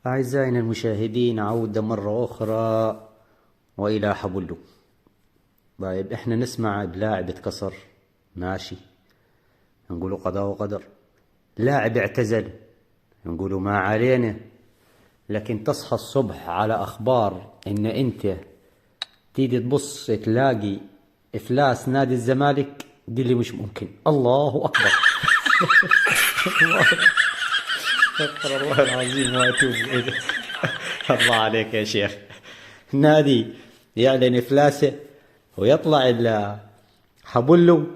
أعزائنا المشاهدين، عودة مرة أخرى وإلى حبلو. طيب إحنا نسمع بلاعب اتكسر، ماشي، نقولوا قضاء وقدر. لاعب اعتزل، نقولوا ما علينا. لكن تصحى الصبح على أخبار إن أنت تيجي تبص تلاقي إفلاس نادي الزمالك، دي اللي مش ممكن. الله أكبر. استغفر الله العظيم واتوب اليه. الله عليك يا شيخ. نادي يعلن افلاسه ويطلع حبله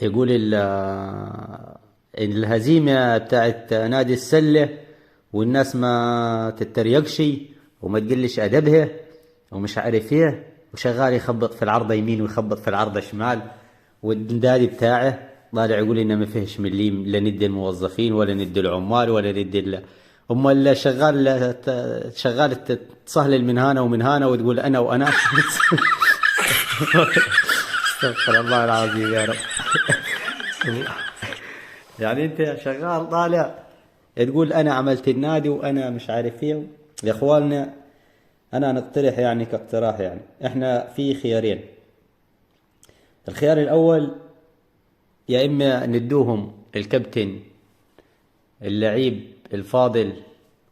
يقول الهزيمه بتاعت نادي السله، والناس ما تتريقش وما تقلش ادبها ومش عارف ايه، وشغال يخبط في العارضه يمين ويخبط في العارضه شمال. والنادي بتاعه طالع يقول إنه ما فيهش مليم، لا ندي الموظفين ولا ندي العمال ولا ندي امال شغال تصهلل من هنا ومن هنا وتقول انا وانا. استغفر الله العظيم يا رب. يعني انت شغال طالع تقول انا عملت النادي وانا مش عارف ايه. يا اخواننا، انا نقترح يعني كاقتراح، يعني احنا في خيارين. الخيار الاول، يا إما ندوهم الكابتن اللعيب الفاضل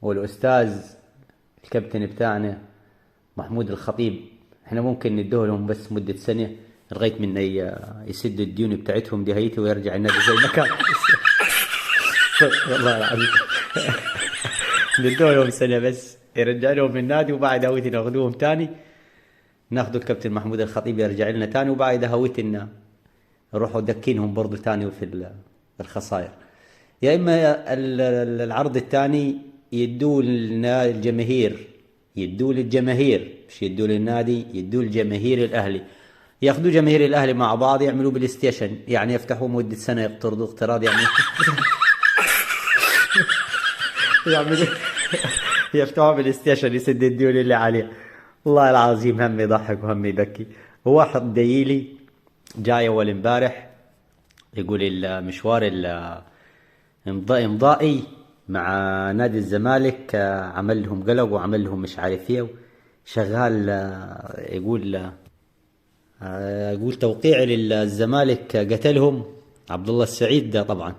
والأستاذ الكابتن بتاعنا محمود الخطيب، احنا ممكن ندوه لهم بس مدة سنة لغاية من يسد الديون بتاعتهم دي هيتي ويرجع النادي زي ما كان. والله العظيم. ندوه لهم سنة بس يرجع لهم النادي، وبعد هويتي ناخذوهم تاني، ناخذوا الكابتن محمود الخطيب يرجع لنا تاني، وبعد هويتنا روحوا دكينهم برضو تاني في الخسائر. يا اما العرض الثاني يدوه للجماهير، يدوه للجماهير، مش يدوه للنادي، يدوه للجماهير الاهلي. ياخذوا جماهير الاهلي مع بعض يعملوا بلاي ستيشن، يعني يفتحوا مده سنه يقترضوا اقتراض، يعني يعملوا يفتحوا بلاي ستيشن يسد الديون اللي عليه. والله العظيم هم يضحك وهم يبكي. واحد دايلي جاي اول امبارح يقول المشوار امضائي مع نادي الزمالك عمل لهم قلق وعمل لهم مش عارف ايه، شغال يقول توقيع للزمالك قتلهم عبد الله السعيد. ده طبعا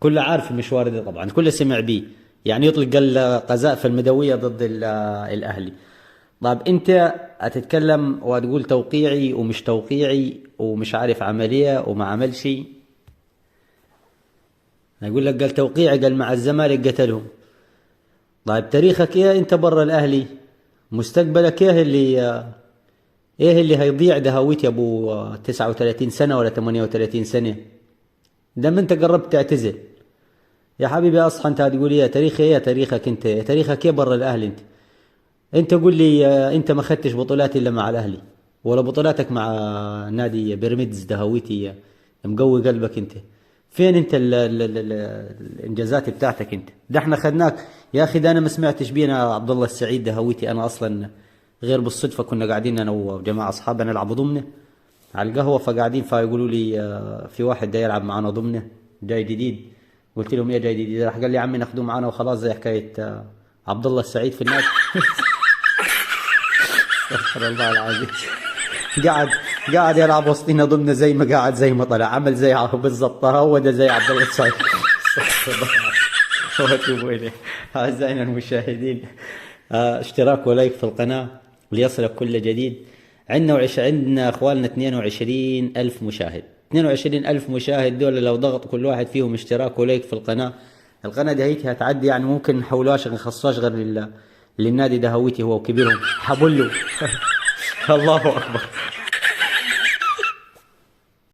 كل عارف المشوار ده، طبعا كل سمع بيه، يعني يطلق القذائف المدويه ضد الاهلي. طيب انت هتتكلم وتقول توقيعي ومش توقيعي ومش عارف عمليه وما عملش. يقول لك قال توقيعي، قال مع الزمالك قتلهم. طيب تاريخك ايه انت برا الاهلي؟ مستقبلك ايه اللي هيضيع؟ ده هويت يا ابو 39 سنه ولا 38 سنه، ده ما انت قربت تعتزل يا حبيبي. اصحى انت هتقول ايه تاريخي؟ ايه تاريخك انت؟ تاريخك ايه برا الاهلي؟ انت قول لي انت ما خدتش بطولات الا مع الاهلي، ولا بطولاتك مع نادي بيراميدز ده هويتي مقوي قلبك انت؟ فين انت الانجازات بتاعتك انت؟ ده احنا خدناك يا اخي. ده انا ما سمعتش بينا عبد الله السعيد ده هويتي انا اصلا، غير بالصدفه كنا قاعدين انا وجماعه اصحابنا نلعب ضمنه على القهوه، فقاعدين فيقولوا لي في واحد ده يلعب معانا ضمنه جاي جديد. قلت لهم ايه جاي جديد؟ راح قال لي يا عمي ناخذوه معانا وخلاص، زي حكايه عبد الله السعيد في النادي. استغفر الله العظيم. قاعد يلعب وسطينا ضمن زي ما قاعد زي ما طلع، عمل زي بالضبط، هو ده زي عبد الله السعيد. استغفر الله واتوب اليه. اعزائنا المشاهدين، اشتراك ولايك في القناه ليصلك كل جديد. عندنا اخواننا 22,000 مشاهد. 22,000 مشاهد دول لو ضغط كل واحد فيهم اشتراك ولايك في القناه دي هيك هتعدي، يعني ممكن نحولوهاش نخصصهاش غير للنادي ده هويتي هو وكبيرهم حبله. الله اكبر.